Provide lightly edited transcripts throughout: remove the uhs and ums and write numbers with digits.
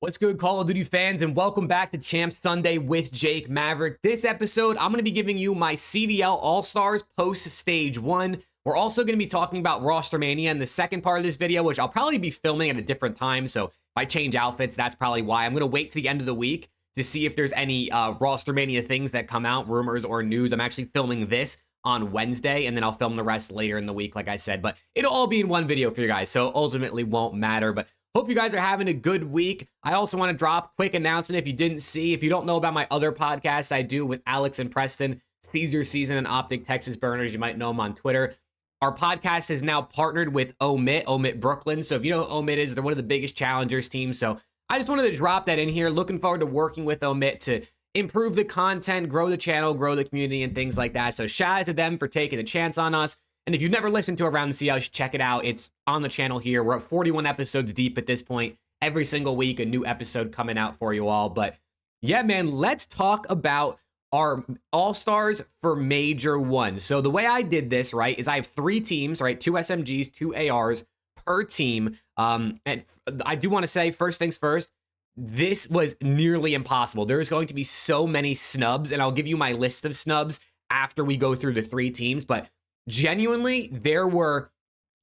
What's good, Call of Duty fans, and welcome back to Champ Sunday with Jake Maverick. This episode, I'm going to be giving you my CDL All-Stars post-Stage 1. We're also going to be talking about ROSTERMANIA in the second part of this video, which I'll probably be filming at a different time, so if I change outfits, that's probably why. I'm going to wait to the end of the week to see if there's any ROSTERMANIA things that come out, rumors or news. I'm actually filming this on Wednesday, and then I'll film the rest later in the week, like I said, but it'll all be in one video for you guys, so ultimately won't matter. But hope you guys are having a good week. I also want to drop a quick announcement if you didn't see. If you don't know about my other podcast I do with Alex and Preston, Caesar Season and OpTic Texas Burners, you might know them on Twitter. Our podcast is now partnered with Omit Brooklyn. So if you know who Omit is, they're one of the biggest challengers teams. So I just wanted to drop that in here. Looking forward to working with Omit to improve the content, grow the channel, grow the community, and things like that. So shout out to them for taking a chance on us. And if you've never listened to Around the CL, you should check it out. It's on the channel here. We're at 41 episodes deep at this point. Every single week, a new episode coming out for you all. But yeah, man, let's talk about our All-Stars for Major 1. So the way I did this, right, is I have 3 teams, right, 2 SMGs, 2 ARs per team. And I do want to say, first things first, this was nearly impossible. There's going to be so many snubs, and I'll give you my list of snubs after we go through the 3 teams. But genuinely, there were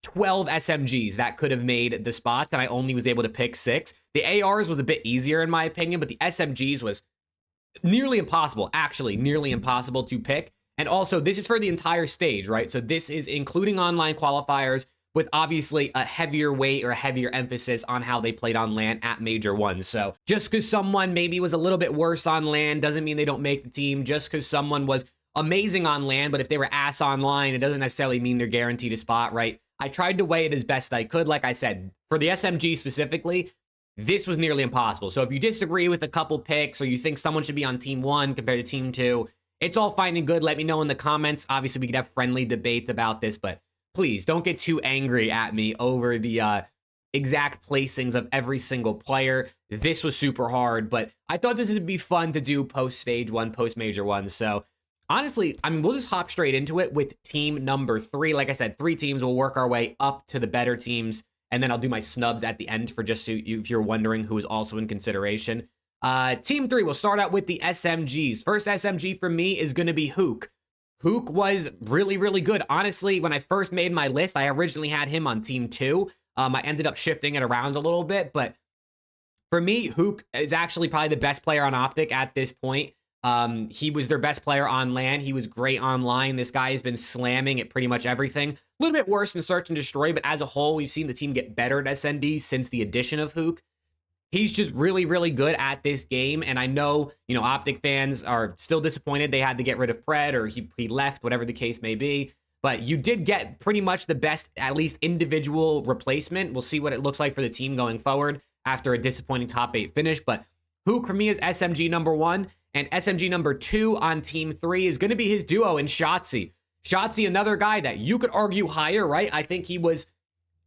12 SMGs that could have made the spots, and I only was able to pick 6. The ARs was a bit easier in my opinion, but the SMGs was nearly impossible, actually nearly impossible to pick. And also, this is for the entire stage, right? So this is including online qualifiers with obviously a heavier weight or a heavier emphasis on how they played on LAN at Major 1. So just because someone maybe was a little bit worse on LAN doesn't mean they don't make the team. Just because someone was amazing on LAN, but if they were ass online, it doesn't necessarily mean they're guaranteed a spot, right? I tried to weigh it as best I could. Like I said, for the SMG specifically, this was nearly impossible. So if you disagree with a couple picks or you think someone should be on Team 1 compared to Team 2, it's all fine and good. Let me know in the comments. Obviously, we could have friendly debates about this, but please don't get too angry at me over the exact placings of every single player. This was super hard, but I thought this would be fun to do post-Stage 1, post-Major 1. So honestly, I mean, we'll just hop straight into it with team number 3. Like I said, 3 teams. We'll work our way up to the better teams, and then I'll do my snubs at the end for just so if you're wondering who is also in consideration. Team 3, we'll start out with the SMGs. First SMG for me is going to be Huke. Huke was really, really good. Honestly, when I first made my list, I originally had him on Team 2. I ended up shifting it around a little bit, but for me, Huke is actually probably the best player on OpTic at this point. He was their best player on LAN. He was great online. This guy has been slamming at pretty much everything. A little bit worse in Search and Destroy, but as a whole, we've seen the team get better at SND since the addition of Huke. He's just really, really good at this game, and I know, you know, OpTic fans are still disappointed they had to get rid of Pred, or he left, whatever the case may be, but you did get pretty much the best, at least individual replacement. We'll see what it looks like for the team going forward after a disappointing top 8 finish, but Huke for me is SMG number 1, and SMG number 2 on Team 3 is going to be his duo in Shotzzy. Shotzzy, another guy that you could argue higher, right? I think he was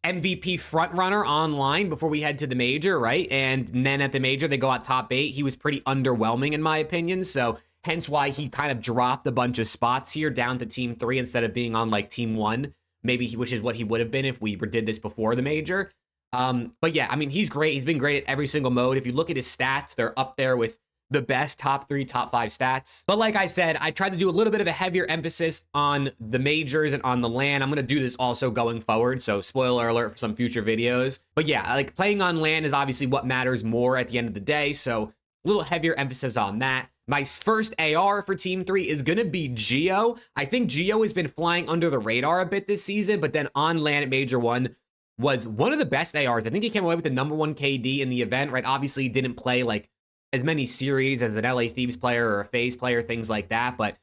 MVP frontrunner online before we head to the Major, right? And then at the Major, they go out top 8. He was pretty underwhelming in my opinion, so hence why he kind of dropped a bunch of spots here down to Team 3 instead of being on like Team 1, maybe, which is what he would have been if we did this before the Major. But yeah, I mean, he's great. He's been great at every single mode. If you look at his stats, they're up there with the best top 3, top 5 stats. But like I said, I tried to do a little bit of a heavier emphasis on the Majors and on the LAN. I'm going to do this also going forward, so spoiler alert for some future videos. But yeah, like playing on LAN is obviously what matters more at the end of the day, so a little heavier emphasis on that. My first AR for Team 3 is going to be Geo. I think Geo has been flying under the radar a bit this season, but then on LAN at Major 1 was one of the best ARs. I think he came away with the number 1 KD in the event, right? Obviously, he didn't play like as many series as an LA Thieves player or a FaZe player, things like that, but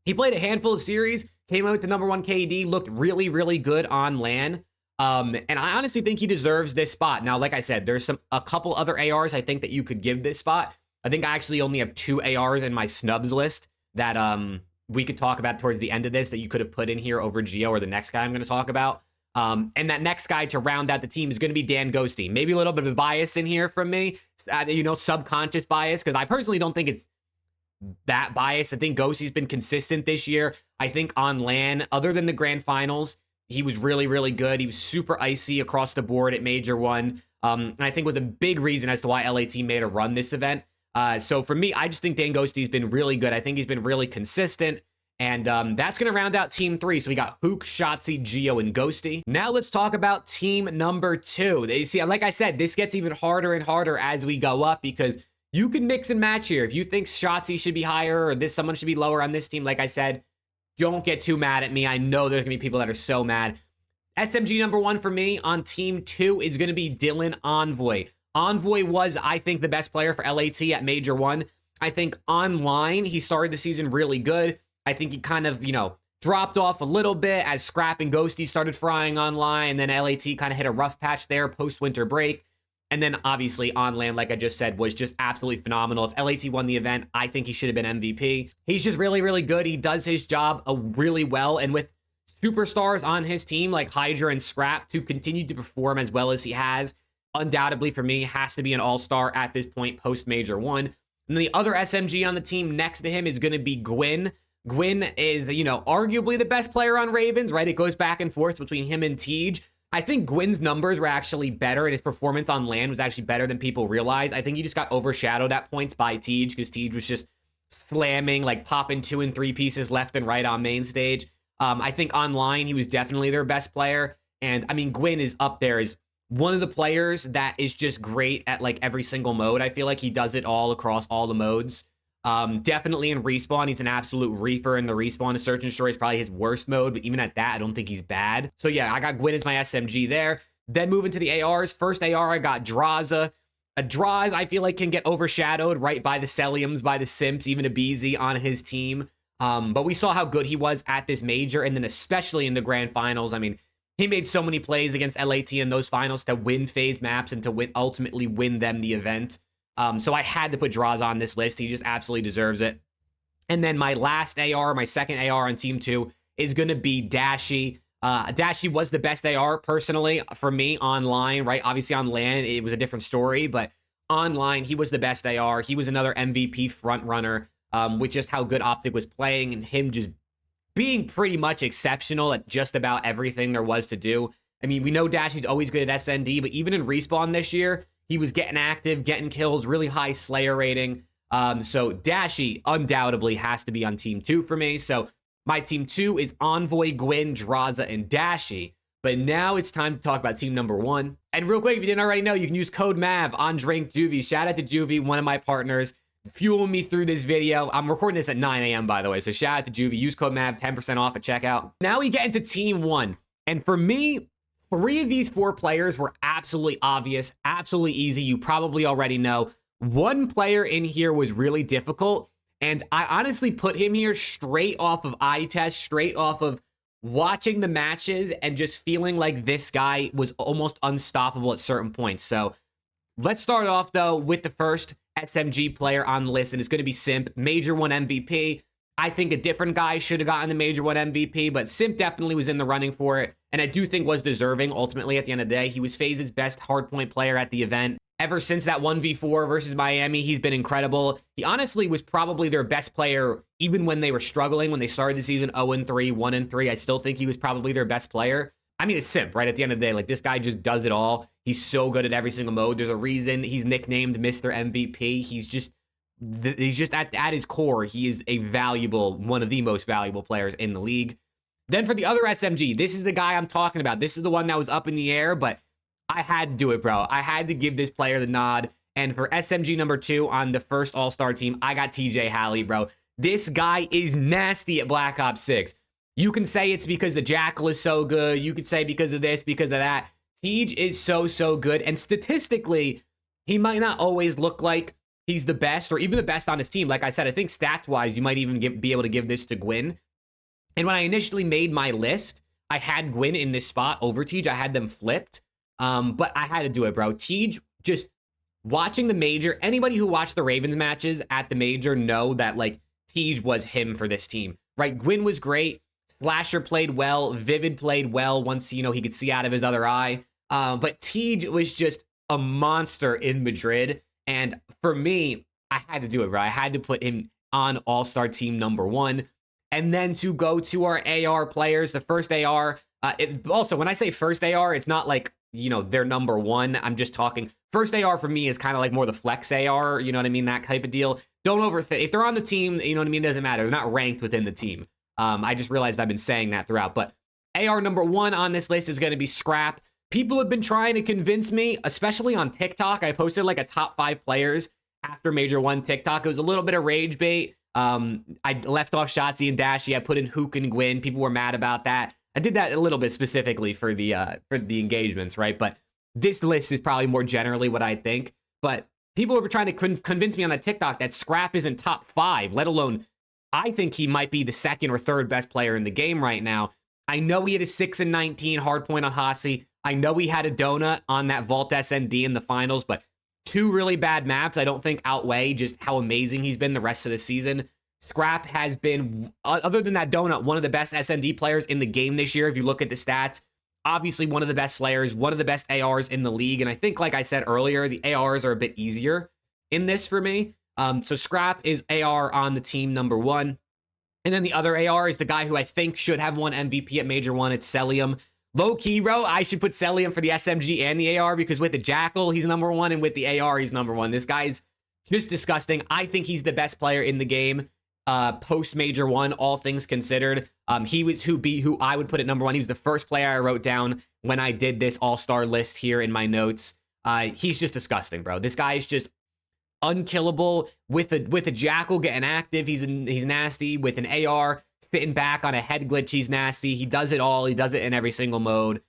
he played a handful of series, came out with the number 1 KD, looked really, really good on LAN, and I honestly think he deserves this spot. Now, like I said, there's a couple other ARs I think that you could give this spot. I think I actually only have 2 ARs in my snubs list that we could talk about towards the end of this that you could have put in here over Geo or the next guy I'm going to talk about. And that next guy to round out the team is going to be Dan Ghosty. Maybe a little bit of a bias in here from me, you know, subconscious bias, because I personally don't think it's that biased. I think Ghosty's been consistent this year. I think on LAN, other than the grand finals, he was really, really good. He was super icy across the board at Major 1. And I think was a big reason as to why LAT made a run this event. So for me, I just think Dangosty's been really good. I think he's been really consistent. And that's going to round out Team 3. So we got Huke, Shotzzy, Geo, and Ghosty. Now let's talk about Team number 2. You see, like I said, this gets even harder and harder as we go up because you can mix and match here. If you think Shotzzy should be higher or someone should be lower on this team, like I said, don't get too mad at me. I know there's going to be people that are so mad. SMG number 1 for me on Team 2 is going to be Dylan Envoy. Envoy was, I think, the best player for LAT at Major 1. I think online, he started the season really good. I think he kind of, dropped off a little bit as Scrap and Ghosty started frying online. And then LAT kind of hit a rough patch there post-winter break. And then, obviously, on land, like I just said, was just absolutely phenomenal. If LAT won the event, I think he should have been MVP. He's just really, really good. He does his job really well. And with superstars on his team like Hydra and Scrap to continue to perform as well as he has, undoubtedly for me, has to be an all-star at this point post-Major 1. And then the other SMG on the team next to him is going to be Gwyn. Gwyn is, arguably the best player on Ravens, right? It goes back and forth between him and Tej. I think Gwyn's numbers were actually better, and his performance on land was actually better than people realize. I think he just got overshadowed at points by Tej because Tej was just slamming, like popping 2 and 3 pieces left and right on main stage. I think online, he was definitely their best player. And I mean, Gwyn is up there as one of the players that is just great at like every single mode. I feel like he does it all across all the modes. Definitely in respawn, he's an absolute reaper in the respawn. Search and destroy is probably his worst mode, but even at that, I don't think he's bad. So yeah, I got Gwyn as my SMG there. Then moving to the ARs. First AR, I got Draza. A Draz, I feel like, can get overshadowed right by the Celiums, by the Simps, even a BZ on his team. But we saw how good he was at this major, and then especially in the grand finals. I mean, he made so many plays against LAT in those finals to win phase maps and to ultimately win them the event. So I had to put Draza on this list. He just absolutely deserves it. And then my last AR, my second AR on Team 2 is going to be Dashy. Dashy was the best AR, personally, for me online, right? Obviously on LAN, it was a different story, but online, he was the best AR. He was another MVP front runner with just how good OpTic was playing and him just being pretty much exceptional at just about everything there was to do. I mean, we know Dashy's always good at SND, but even in Respawn this year, he was getting active, getting kills, really high Slayer rating. So Dashy undoubtedly has to be on Team 2 for me. So my Team 2 is Envoy, Gwyn, Draza, and Dashy. But now it's time to talk about Team number 1. And real quick, if you didn't already know, you can use code MAV on Drink Juvie. Shout out to Juvie, one of my partners, fueling me through this video. I'm recording this at 9 a.m., by the way. So shout out to Juvie. Use code MAV, 10% off at checkout. Now we get into Team 1. And for me, 3 of these 4 players were absolutely obvious, absolutely easy. You probably already know. One player in here was really difficult, and I honestly put him here straight off of eye test, straight off of watching the matches and just feeling like this guy was almost unstoppable at certain points. So let's start off, though, with the first SMG player on the list, and it's going to be Simp, Major 1 MVP. I think a different guy should have gotten the Major 1 MVP, but Simp definitely was in the running for it, and I do think was deserving ultimately at the end of the day. He was FaZe's best hardpoint player at the event. Ever since that 1v4 versus Miami, he's been incredible. He honestly was probably their best player even when they were struggling, when they started the season 0-3, 1-3. I still think he was probably their best player. I mean, it's Simp, right? At the end of the day, like, this guy just does it all. He's so good at every single mode. There's a reason he's nicknamed Mr. MVP. He's just at his core, he is one of the most valuable players in the league. Then for the other SMG, this is the guy I'm talking about. This is the one that was up in the air, but I had to do it, bro. I had to give this player the nod. And for SMG number 2 on the first All-Star team, I got TJ Halley, bro. This guy is nasty at Black Ops 6. You can say it's because the Jackal is so good. You could say because of this, because of that. Tej is so good. And statistically, he might not always look like he's the best or even the best on his team. Like I said, I think stats-wise, you might even be able to give this to Gwyn. And when I initially made my list, I had Gwyn in this spot over Tej. I had them flipped. But I had to do it, bro. Tej, just watching the major, anybody who watched the Ravens matches at the major know that, like, Tej was him for this team, right? Gwyn was great. Slasher played well. Vivid played well once, he could see out of his other eye. But Tej was just a monster in Madrid. And for me, I had to do it, bro. I had to put him on All-Star team number 1. And then to go to our AR players, the first AR, Also, when I say first AR, it's not like, you know, they're number one. I'm just talking first AR for me is kind of like more the flex AR, you know what I mean? That type of deal. Don't overthink. If they're on the team, you know what I mean? It doesn't matter. They're not ranked within the team. I just realized I've been saying that throughout. But AR number one on this list is going to be Scrap. People have been trying to convince me, especially on TikTok. I posted like a top 5 players after Major 1 TikTok. It was a little bit of rage bait. I left off Shotzzy and Dashy. I put in Huke and Gwyn. People were mad about that. I did that a little bit specifically for the engagements, right? But this list is probably more generally what I think. But people were trying to convince me on that TikTok that Scrap isn't top 5, let alone I think he might be the second or third best player in the game right now. I know he had a 6 and 19 hardpoint on Hasi. I know he had a donut on that Vault SND in the finals, but 2 really bad maps I don't think outweigh just how amazing he's been the rest of the season. Scrap has been, other than that donut, one of the best SMD players in the game this year. If you look at the stats, obviously one of the best slayers, one of the best ARs in the league. And I think, like I said earlier, the ARs are a bit easier in this for me. So Scrap is AR on the team number 1. And then the other AR is the guy who I think should have won MVP at Major 1. It's Celium. Low key, bro, I should put Celium for the SMG and the AR because with the Jackal, he's number 1. And with the AR, he's number 1. This guy's just disgusting. I think he's the best player in the game. Post Major 1, all things considered. He was who I would put at number 1. He was the first player I wrote down when I did this all-star list here in my notes. He's just disgusting, bro. This guy is just unkillable with a Jackal getting active. He's nasty with an AR sitting back on a head glitch. He's nasty. He does it all. He does it in every single mode.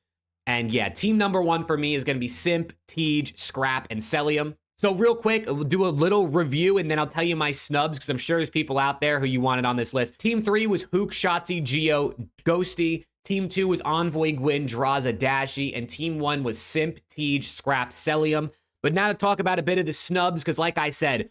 And yeah, team number 1 for me is going to be Simp, Tej, Scrap, and Celium. So real quick, we'll do a little review and then I'll tell you my snubs because I'm sure there's people out there who you wanted on this list. Team 3 was Huke, Shotzzy, Geo, Ghosty. Team 2 was Envoy, Gwyn, Draza, Dashy. And Team 1 was Simp, Tej, Scrap, Celium. But now to talk about a bit of the snubs, because like I said,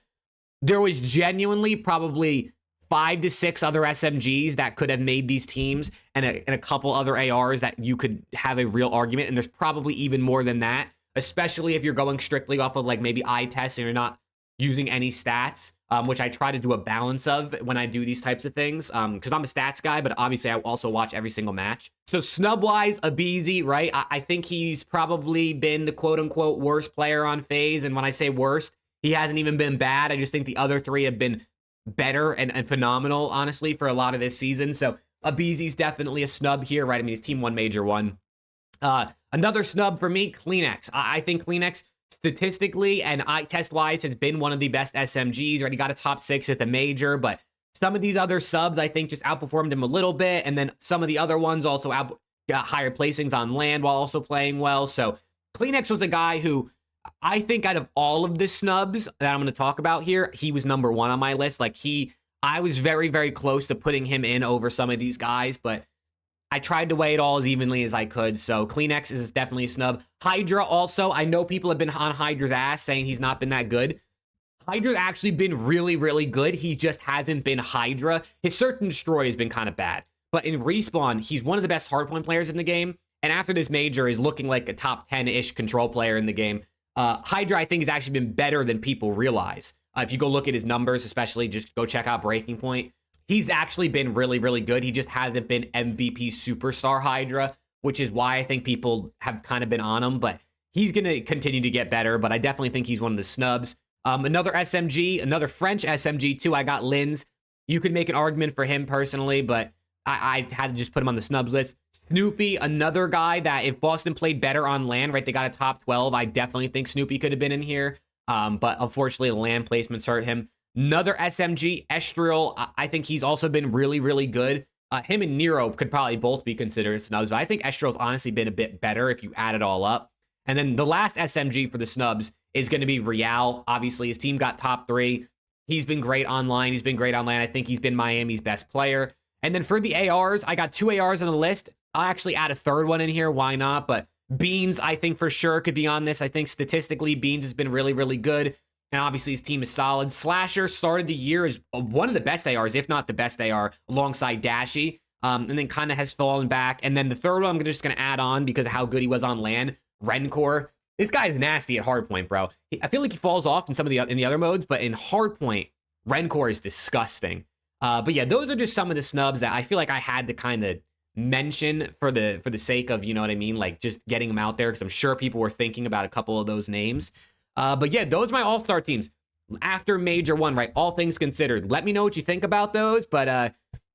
there was genuinely probably 5 to 6 other SMGs that could have made these teams and a couple other ARs that you could have a real argument. And there's probably even more than that, especially if you're going strictly off of like maybe eye tests and you're not using any stats, which I try to do a balance of when I do these types of things, because I'm a stats guy, but obviously I also watch every single match. So snub-wise, Abizi, right? I think he's probably been the quote-unquote worst player on FaZe, and when I say worst, he hasn't even been bad. I just think the other 3 have been better and phenomenal, honestly, for a lot of this season. So Abizi's definitely a snub here, right? I mean, he's Team 1 Major 1. Another snub for me, CleanX. I think CleanX statistically and eye test wise has been one of the best SMGs, right? He got a top 6 at the Major, but some of these other subs I think just outperformed him a little bit, and then some of the other ones also got higher placings on land while also playing well. So CleanX was a guy who I think out of all of the snubs that I'm going to talk about here, he was number 1 on my list. Like I was very, very close to putting him in over some of these guys, but I tried to weigh it all as evenly as I could. So CleanX is definitely a snub. Hydra also, I know people have been on Hydra's ass saying he's not been that good. Hydra's actually been really, really good. He just hasn't been Hydra. His Search and Destroy has been kind of bad. But in Respawn, he's one of the best hardpoint players in the game. And after this Major, is looking like a top 10-ish control player in the game. Hydra, I think, has actually been better than people realize. If you go look at his numbers, especially just go check out Breaking Point, he's actually been really, really good. He just hasn't been MVP superstar Hydra, which is why I think people have kind of been on him. But he's going to continue to get better. But I definitely think he's one of the snubs. Another SMG, another French SMG too. I got Linz. You could make an argument for him personally, but I had to just put him on the snubs list. Snoopy, another guy that if Boston played better on land, right, they got a top 12. I definitely think Snoopy could have been in here. But unfortunately, the land placements hurt him. Another SMG, Estriel. I think he's also been really, really good. Him and Nero could probably both be considered snubs, but I think Estriel's honestly been a bit better if you add it all up. And then the last SMG for the snubs is going to be Real. Obviously, his team got top 3. He's been great online. He's been great on land. I think he's been Miami's best player. And then for the ARs, I got 2 ARs on the list. I'll actually add a third one in here. Why not? But Beans, I think for sure could be on this. I think statistically, Beans has been really, really good. And obviously, his team is solid. Slasher started the year as one of the best ARs, if not the best AR, alongside Dashy. And then kind of has fallen back. And then the third one I'm just going to add on because of how good he was on land. Rencor. This guy is nasty at hardpoint, bro. I feel like he falls off in some of the other modes, but in hardpoint, Rencor is disgusting. But yeah, those are just some of the snubs that I feel like I had to kind of mention for the sake of, you know what I mean, like just getting them out there, because I'm sure people were thinking about a couple of those names. But yeah, those are my all-star teams after Major 1, right? All things considered. Let me know what you think about those, but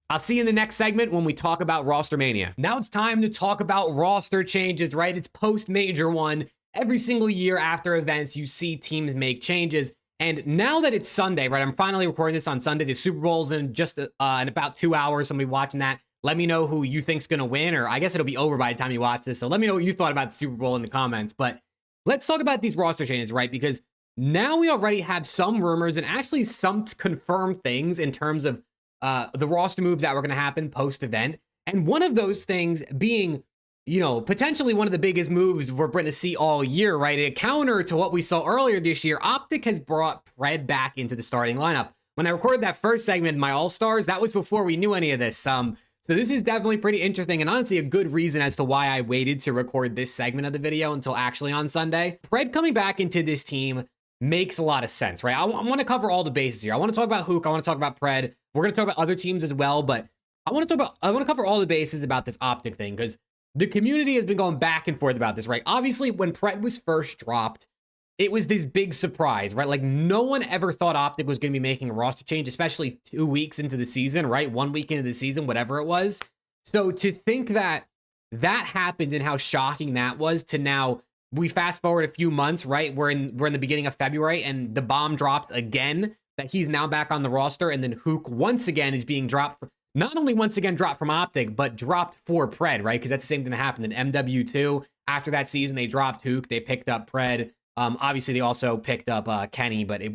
I'll see you in the next segment when we talk about ROSTERMANIA. Now it's time to talk about roster changes, right? It's post-Major 1. Every single year after events, you see teams make changes. And now that it's Sunday, right? I'm finally recording this on Sunday. The Super Bowl's in just in about 2 hours. Somebody watching that. Let me know who you think's going to win, or I guess it'll be over by the time you watch this. So let me know what you thought about the Super Bowl in the comments. But let's talk about these roster changes, right? Because now we already have some rumors and actually some confirmed things in terms of the roster moves that were going to happen post-event. And one of those things being, you know, potentially one of the biggest moves we're going to see all year, right? A counter to what we saw earlier this year, OpTic has brought Pred back into the starting lineup. When I recorded that first segment, my All-Stars, that was before we knew any of this. So this is definitely pretty interesting, and honestly a good reason as to why I waited to record this segment of the video until actually on Sunday. Pred coming back into this team makes a lot of sense, right? I want to cover all the bases here. I want to talk about Huke. I want to talk about Pred. We're going to talk about other teams as well, but I want to cover all the bases about this OpTic thing, because the community has been going back and forth about this, right? Obviously, when Pred was first dropped, it was this big surprise, right? Like, no one ever thought OpTic was going to be making a roster change, especially 2 weeks into the season, right? 1 week into the season, whatever it was. So to think that that happened and how shocking that was, to now we fast forward a few months, right? We're in the beginning of February, and the bomb drops again that he's now back on the roster, and then Huke once again is being dropped. Not only once again dropped from OpTic, but dropped for Pred, right? Because that's the same thing that happened in MW2. After that season, they dropped Huke, they picked up Pred. Obviously, they also picked up Kenny, but it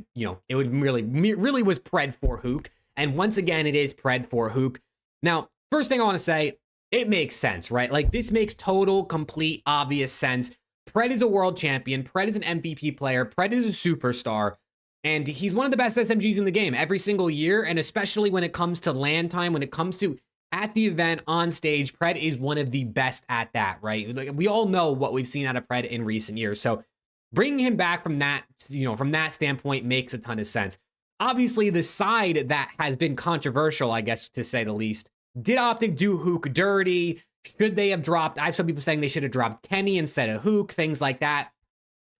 would really was Pred for Huke. And once again, it is Pred for Huke. Now, first thing I want to say, it makes sense, right? Like, this makes total, complete, obvious sense. Pred is a world champion. Pred is an MVP player. Pred is a superstar. And he's one of the best SMGs in the game every single year. And especially when it comes to land time, when it comes to at the event, on stage, Pred is one of the best at that, right? Like, we all know what we've seen out of Pred in recent years. So bringing him back from that, from that standpoint makes a ton of sense. Obviously, the side that has been controversial, I guess, to say the least, did OpTic do Huke dirty? Should they have dropped? I saw people saying they should have dropped Kenny instead of Huke, things like that.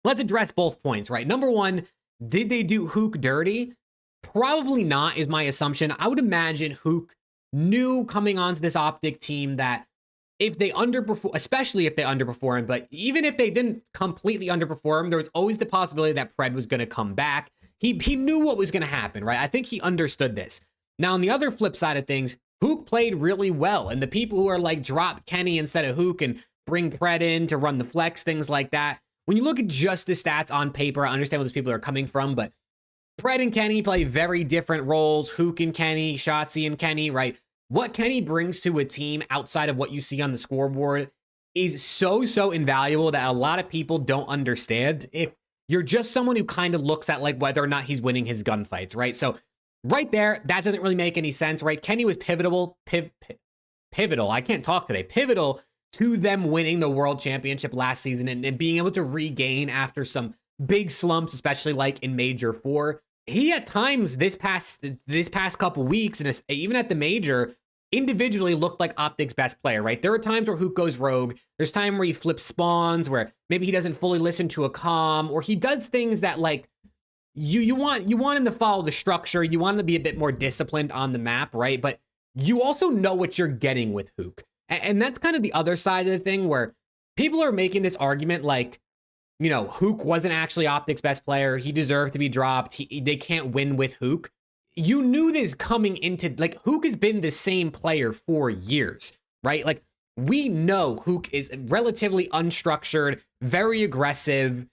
Let's address both points, right? Number one, did they do Huke dirty? Probably not, is my assumption. I would imagine Huke knew coming onto this OpTic team that if they underperform, especially if they underperform, but even if they didn't completely underperform, there was always the possibility that Pred was going to come back. He knew what was going to happen, right? I think he understood this. Now, on the other flip side of things, Huke played really well, and the people who are like, drop Kenny instead of Huke and bring Pred in to run the flex, things like that. When you look at just the stats on paper, I understand where those people are coming from, but Pred and Kenny play very different roles. Huke and Kenny, Shotzzy and Kenny, right? What Kenny brings to a team outside of what you see on the scoreboard is so invaluable that a lot of people don't understand if you're just someone who kind of looks at like whether or not he's winning his gunfights, right? So right there, that doesn't really make any sense, right? Kenny was pivotal. I can't talk today. Pivotal to them winning the world championship last season and being able to regain after some big slumps, especially like in Major 4. He at times this past couple weeks, and even at the Major, individually looked like OpTic's best player, right? There are times where Huke goes rogue. There's time where he flips spawns, where maybe he doesn't fully listen to a comm, or he does things that like you want him to follow the structure. You want him to be a bit more disciplined on the map, right? But you also know what you're getting with Huke. And that's kind of the other side of the thing where people are making this argument like, Huke wasn't actually OpTic's best player. He deserved to be dropped. They can't win with Huke. You knew this coming into, like, Huke has been the same player for years, right? Like, we know Huke is relatively unstructured, very aggressive.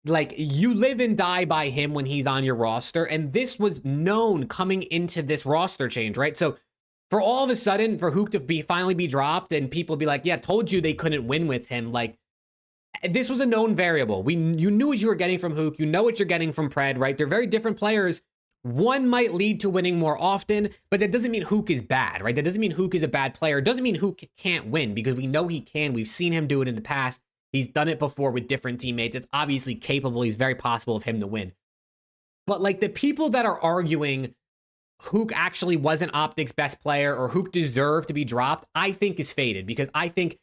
Like, you live and die by him when he's on your roster. And this was known coming into this roster change, right? So for all of a sudden, for Huke to finally be dropped and people be like, yeah, told you they couldn't win with him. Like, this was a known variable. You knew what you were getting from Huke. You know what you're getting from Pred, right? They're very different players. One might lead to winning more often, but that doesn't mean Huke is bad, right? That doesn't mean Huke is a bad player. It doesn't mean Huke can't win, because we know he can. We've seen him do it in the past. He's done it before with different teammates. It's obviously capable. He's very possible of him to win. But like the people that are arguing Huke actually wasn't OpTic's best player or Huke deserved to be dropped, I think is faded, because I think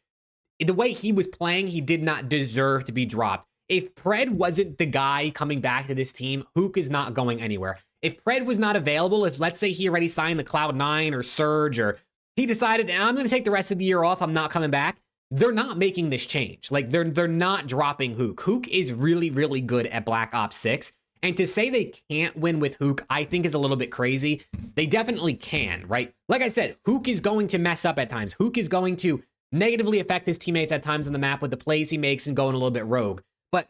the way he was playing, he did not deserve to be dropped. If Pred wasn't the guy coming back to this team, Huke is not going anywhere. If Pred was not available, if let's say he already signed the Cloud9 or Surge, or he decided, I'm going to take the rest of the year off, I'm not coming back, they're not making this change. Like, they're not dropping Huke. Huke is really, really good at Black Ops 6. And to say they can't win with Huke, I think is a little bit crazy. They definitely can, right? Like I said, Huke is going to mess up at times. Huke is going to negatively affect his teammates at times on the map with the plays he makes and going a little bit rogue. But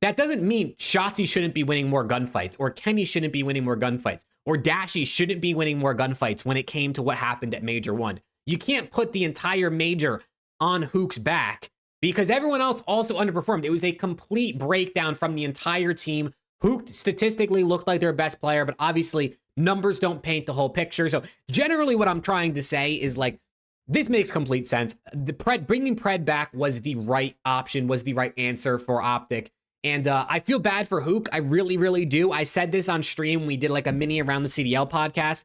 that doesn't mean Shotzzy shouldn't be winning more gunfights, or Kenny shouldn't be winning more gunfights, or Dashy shouldn't be winning more gunfights when it came to what happened at Major 1. You can't put the entire Major on Huke's back because everyone else also underperformed. It was a complete breakdown from the entire team. Huke statistically looked like their best player, but obviously numbers don't paint the whole picture. So generally what I'm trying to say is, like, this makes complete sense. Bringing Pred back was the right option, was the right answer for OpTic. And I feel bad for Huke. I really, really do. I said this on stream. We did like a mini Around the CDL podcast.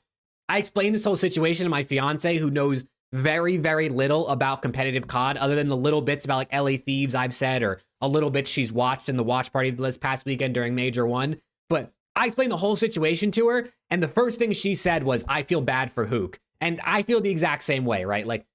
I explained this whole situation to my fiance, who knows very, very little about competitive COD, other than the little bits about like LA Thieves I've said, or a little bit she's watched in the watch party this past weekend during Major 1. But I explained the whole situation to her, and the first thing she said was, I feel bad for Huke. And I feel the exact same way, right? Like,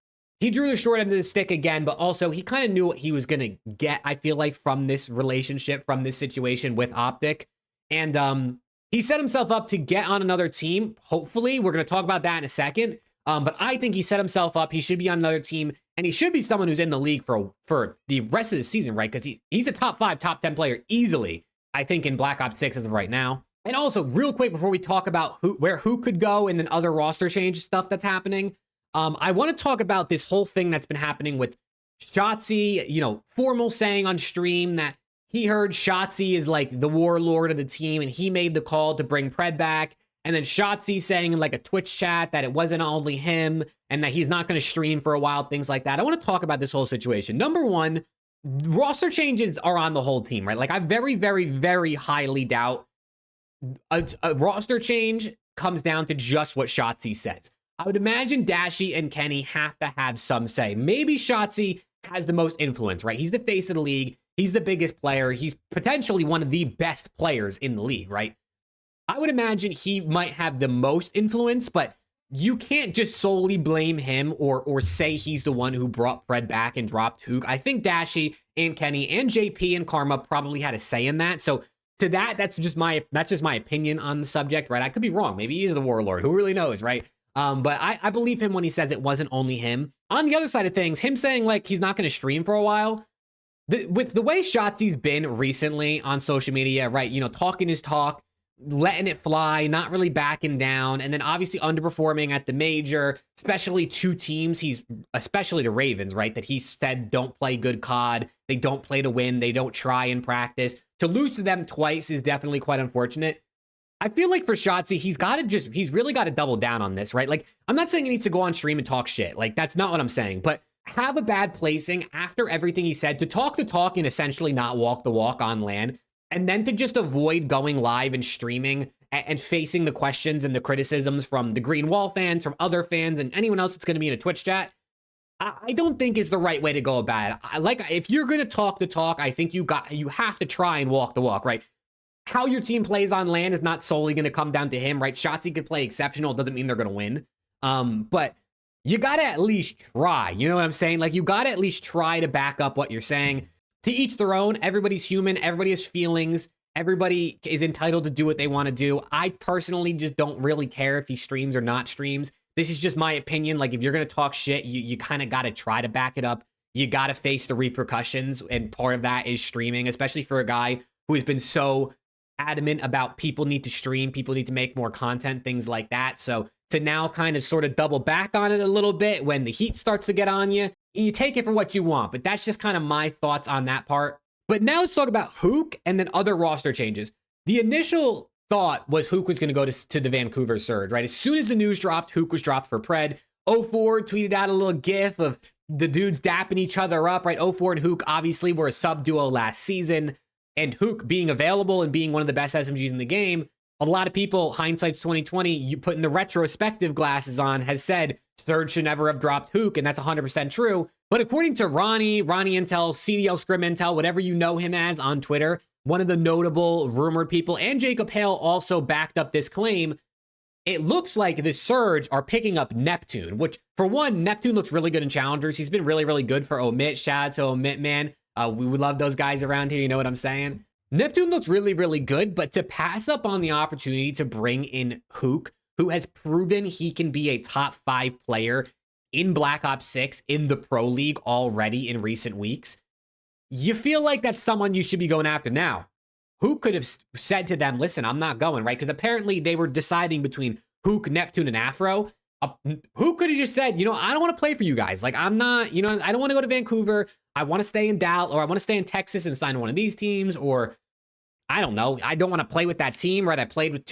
he drew the short end of the stick again, but also he kind of knew what he was going to get, I feel like, from this relationship, from this situation with OpTic. And he set himself up to get on another team. Hopefully, we're going to talk about that in a second. But I think he set himself up. He should be on another team, and he should be someone who's in the league for the rest of the season, right? Because he's a top 5, top 10 player easily, I think, in Black Ops 6 as of right now. And also, real quick, before we talk about where Huke could go and then other roster change stuff that's happening, I want to talk about this whole thing that's been happening with Shotzzy. You know, Formal saying on stream that he heard Shotzzy is like the warlord of the team, and he made the call to bring Pred back. And then Shotzzy saying in like a Twitch chat that it wasn't only him and that he's not going to stream for a while, things like that. I want to talk about this whole situation. Number one, roster changes are on the whole team, right? Like, I very, very, very highly doubt a roster change comes down to just what Shotzzy says. I would imagine Dashy and Kenny have to have some say. Maybe Shotzzy has the most influence, right? He's the face of the league. He's the biggest player. He's potentially one of the best players in the league, right? I would imagine he might have the most influence, but you can't just solely blame him or say he's the one who brought Pred back and dropped Huke. I think Dashy and Kenny and JP and Karma probably had a say in that. So to that, that's just my opinion on the subject, right? I could be wrong. Maybe he's the warlord. Who really knows, right? But I believe him when he says it wasn't only him. On the other side of things, him saying like he's not going to stream for a while, with the way Shotzy's been recently on social media, right? You know, talking his talk, letting it fly, not really backing down, and then obviously underperforming at the Major, especially two teams. Especially the Ravens, right? That he said don't play good COD. They don't play to win. They don't try in practice. To lose to them twice is definitely quite unfortunate. I feel like for Shotzzy, he's really got to double down on this, right? Like, I'm not saying he needs to go on stream and talk shit. Like, that's not what I'm saying. But have a bad placing after everything he said, to talk the talk and essentially not walk the walk on LAN, and then to just avoid going live and streaming and facing the questions and the criticisms from the Green Wall fans, from other fans, and anyone else that's going to be in a Twitch chat, I don't think is the right way to go about it. Like, if you're going to talk the talk, I think you have to try and walk the walk, right? How your team plays on LAN is not solely going to come down to him, right? Shotzzy could play exceptional. It doesn't mean they're going to win. But you got to at least try. You know what I'm saying? Like, you got to at least try to back up what you're saying. To each their own. Everybody's human. Everybody has feelings. Everybody is entitled to do what they want to do. I personally just don't really care if he streams or not streams. This is just my opinion. Like, if you're going to talk shit, you kind of got to try to back it up. You got to face the repercussions. And part of that is streaming, especially for a guy who has been so adamant about people need to stream, people need to make more content, things like that. So to now kind of sort of double back on it a little bit when the heat starts to get on you, you take it for what you want. But that's just kind of my thoughts on that part. But now let's talk about Huke and then other roster changes. The initial thought was Huke was going to go to the Vancouver Surge, right? As soon as the news dropped, Huke was dropped for Pred. 04 tweeted out a little gif of the dudes dapping each other up, right? 04 and Huke obviously were a sub duo last season. And Huke being available and being one of the best SMGs in the game, a lot of people, hindsight's 2020, you putting the retrospective glasses on, has said Surge should never have dropped Huke, and that's 100% true. But according to Ronnie Intel, CDL Scrim Intel, whatever you know him as on Twitter, one of the notable rumored people, and Jacob Hale also backed up this claim. It looks like the Surge are picking up Neptune, which, for one, Neptune looks really good in Challengers. He's been really, really good for Omit. Shout out to Omit, man. We would love those guys around here. You know what I'm saying? Neptune looks really, really good, but to pass up on the opportunity to bring in Huke, who has proven he can be a top 5 player in Black Ops 6 in the Pro League already in recent weeks, you feel like that's someone you should be going after now. Huke could have said to them, listen, I'm not going, right? Because apparently they were deciding between Huke, Neptune, and Afro. Huke could have just said, you know, I don't want to play for you guys. Like, I'm not, you know, I don't want to go to Vancouver. I want to stay in Dallas, or I want to stay in Texas and sign one of these teams, or I don't know. I don't want to play with that team, right? I played with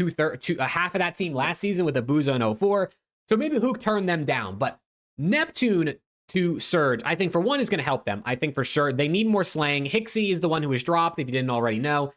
half of that team last season with Abuza and 04. So maybe Huke turned them down. But Neptune to Surge, I think for one is going to help them. I think for sure they need more slaying. Hixie is the one who was dropped, if you didn't already know.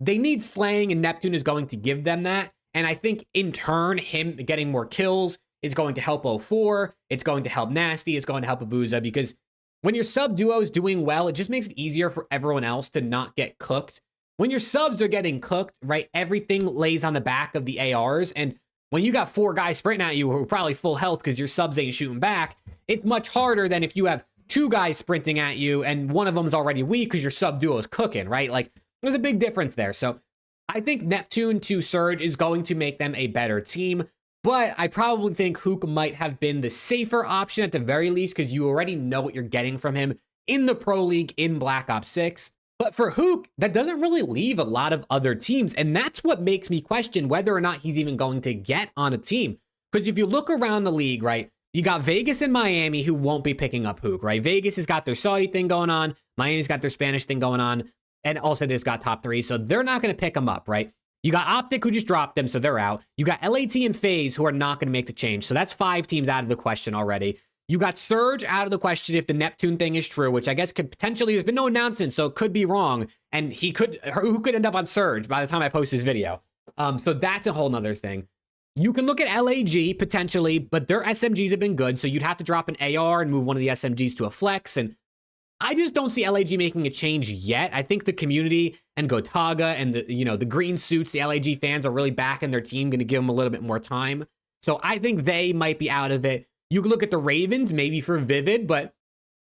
They need slaying, and Neptune is going to give them that. And I think in turn, him getting more kills is going to help 04. It's going to help Nasty. It's going to help Abuza, because when your sub duo is doing well, it just makes it easier for everyone else to not get cooked. When your subs are getting cooked, right, everything lays on the back of the ARs. And when you got 4 guys sprinting at you who are probably full health because your subs ain't shooting back, it's much harder than if you have 2 guys sprinting at you and one of them is already weak because your sub duo is cooking, right? Like, there's a big difference there. So I think Neptune to Surge is going to make them a better team. But I probably think Huke might have been the safer option at the very least, because you already know what you're getting from him in the Pro League in Black Ops 6. But for Huke, that doesn't really leave a lot of other teams. And that's what makes me question whether or not he's even going to get on a team. Because if you look around the league, right, you got Vegas and Miami who won't be picking up Huke, right? Vegas has got their Saudi thing going on. Miami's got their Spanish thing going on. And also they've got top 3. So they're not going to pick him up, right? You got OpTic, who just dropped them, so they're out. You got LAT and FaZe, who are not going to make the change. So that's 5 teams out of the question already. You got Surge out of the question if the Neptune thing is true, which I guess could potentially, there's been no announcement, so it could be wrong. And who could end up on Surge by the time I post this video. So that's a whole nother thing. You can look at LAG potentially, but their SMGs have been good. So you'd have to drop an AR and move one of the SMGs to a flex. And I just don't see LAG making a change yet. I think the community and Gotaga and the green suits, the LAG fans are really backing their team, going to give them a little bit more time. So I think they might be out of it. You can look at the Ravens, maybe for Vivid, but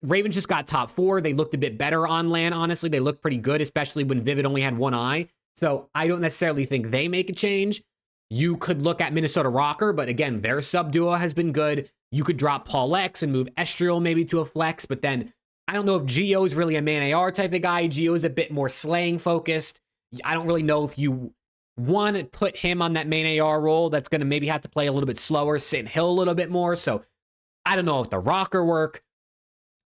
Ravens just got top 4. They looked a bit better on LAN, honestly. They looked pretty good, especially when Vivid only had one eye. So I don't necessarily think they make a change. You could look at Minnesota Rocker, but again, their sub duo has been good. You could drop Paul X and move Estriel maybe to a flex, but then I don't know if Geo is really a man AR type of guy. Geo is a bit more slaying focused. I don't really know if you want to put him on that main AR role. That's going to maybe have to play a little bit slower, sit and hill a little bit more. So I don't know if the Rocker work.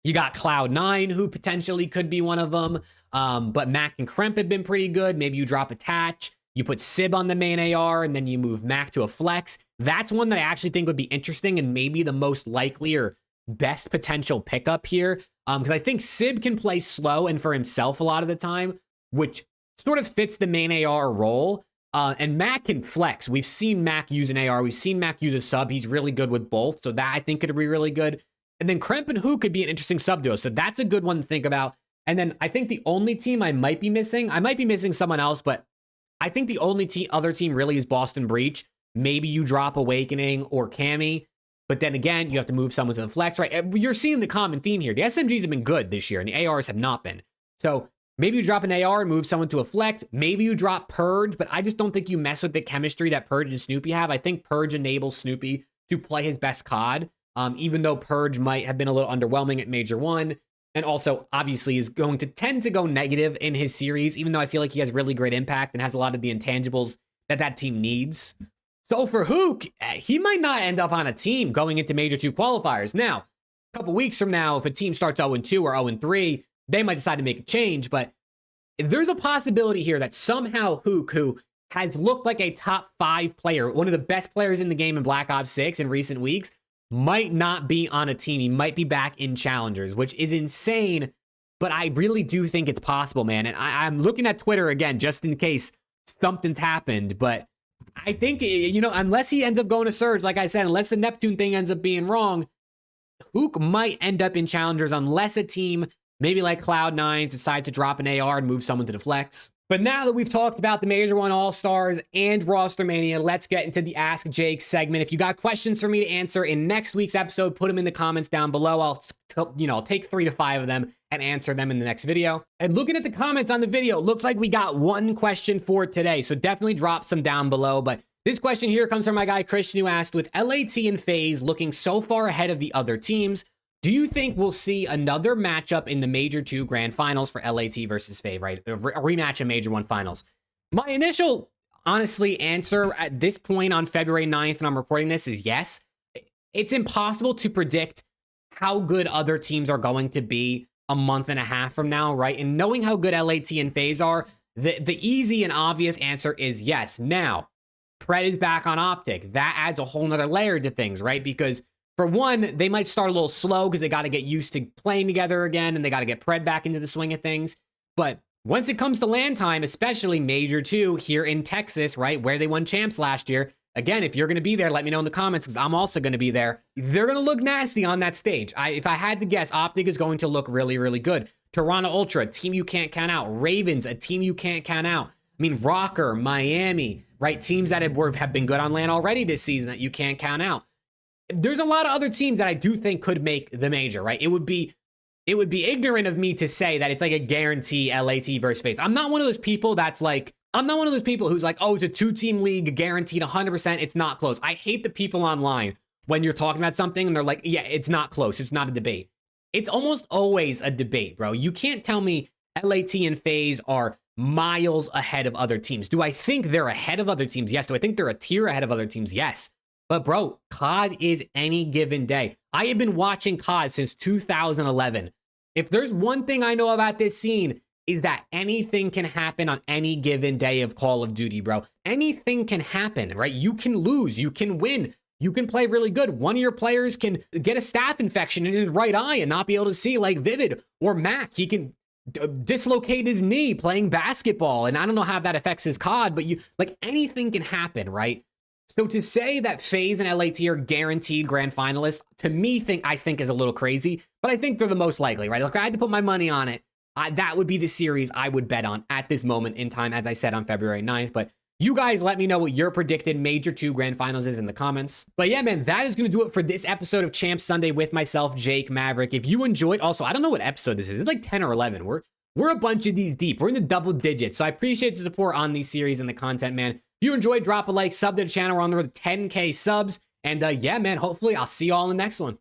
You got Cloud9, who potentially could be one of them. But Mac and Kremp have been pretty good. Maybe you drop Attach. You put Sib on the main AR, and then you move Mac to a flex. That's one that I actually think would be interesting and maybe the most likely or best potential pickup here. Because I think Sib can play slow and for himself a lot of the time, which sort of fits the main AR role. And Mac can flex. We've seen Mac use an AR. We've seen Mac use a sub. He's really good with both. So that I think could be really good. And then Kremp and Huke could be an interesting sub duo. So that's a good one to think about. And then I think the only team I might be missing someone else, but I think the only other team really is Boston Breach. Maybe you drop Awakening or Cammy. But then again, you have to move someone to the flex, right? You're seeing the common theme here. The SMGs have been good this year, and the ARs have not been. So maybe you drop an AR and move someone to a flex. Maybe you drop Purge, but I just don't think you mess with the chemistry that Purge and Snoopy have. I think Purge enables Snoopy to play his best COD, even though Purge might have been a little underwhelming at Major 1, and also obviously is going to tend to go negative in his series, even though I feel like he has really great impact and has a lot of the intangibles that team needs. So for Huke, he might not end up on a team going into Major 2 qualifiers. Now, a couple weeks from now, if a team starts 0-2 or 0-3, they might decide to make a change. But there's a possibility here that somehow Huke, who has looked like a top 5 player, one of the best players in the game in Black Ops 6 in recent weeks, might not be on a team. He might be back in Challengers, which is insane. But I really do think it's possible, man. And I'm looking at Twitter again, just in case something's happened. But I think, you know, unless he ends up going to Surge, like I said, unless the Neptune thing ends up being wrong, Huke might end up in challengers unless a team, maybe like Cloud9, decides to drop an AR and move someone to the flex. But now that we've talked about the Major 1 All-Stars and ROSTERMANIA, let's get into the Ask Jake segment. If you got questions for me to answer in next week's episode, put them in the comments down below. I'll take 3 to 5 of them and answer them in the next video. And looking at the comments on the video, looks like we got one question for today, so definitely drop some down below. But this question here comes from my guy Christian, who asked, with LAT and FaZe looking so far ahead of the other teams, do you think we'll see another matchup in the Major 2 Grand Finals for LAT versus FaZe, right? A rematch of Major 1 Finals. My initial, honestly, answer at this point on February 9th when I'm recording this is yes. It's impossible to predict how good other teams are going to be a month and a half from now, right? And knowing how good LAT and FaZe are, the easy and obvious answer is yes. Now, Pred is back on OpTic. That adds a whole nother layer to things, right? Because for one, they might start a little slow because they got to get used to playing together again and they got to get Pred back into the swing of things. But once it comes to LAN time, especially Major 2 here in Texas, right, where they won champs last year, again, if you're going to be there, let me know in the comments because I'm also going to be there. They're going to look nasty on that stage. If I had to guess, OpTic is going to look really, really good. Toronto Ultra, a team you can't count out. Ravens, a team you can't count out. I mean, Rocker, Miami, right, teams that have been good on LAN already this season that you can't count out. There's a lot of other teams that I do think could make the Major, right? It would be ignorant of me to say that it's like a guarantee LAT versus FaZe. I'm not one of those people that's like, I'm not one of those people who's like, oh, it's a 2-team league, guaranteed 100%, it's not close. I hate the people online when you're talking about something and they're like, yeah, it's not close, it's not a debate. It's almost always a debate, bro. You can't tell me LAT and FaZe are miles ahead of other teams. Do I think they're ahead of other teams? Yes. Do I think they're a tier ahead of other teams? Yes. But bro, COD is any given day. I have been watching COD since 2011. If there's one thing I know about this scene, is that anything can happen on any given day of Call of Duty, bro. Anything can happen, right? You can lose, you can win, you can play really good. One of your players can get a staph infection in his right eye and not be able to see, like Vivid or Mac. He can dislocate his knee playing basketball, and I don't know how that affects his COD, but like anything can happen, right? So to say that FaZe and LAT are guaranteed grand finalists, to me, I think is a little crazy, but I think they're the most likely, right? Like, if I had to put my money on it, that would be the series I would bet on at this moment in time, as I said on February 9th. But you guys let me know what your predicted Major 2 grand finals is in the comments. But yeah, man, that is going to do it for this episode of Champs Sunday with myself, Jake Maverick. If you enjoyed, also, I don't know what episode this is. It's like 10 or 11. We're a bunch of these deep. We're in the double digits. So I appreciate the support on these series and the content, man. If you enjoyed, drop a like, sub to the channel. We're on the road to 10K subs. And yeah, man, hopefully I'll see you all in the next one.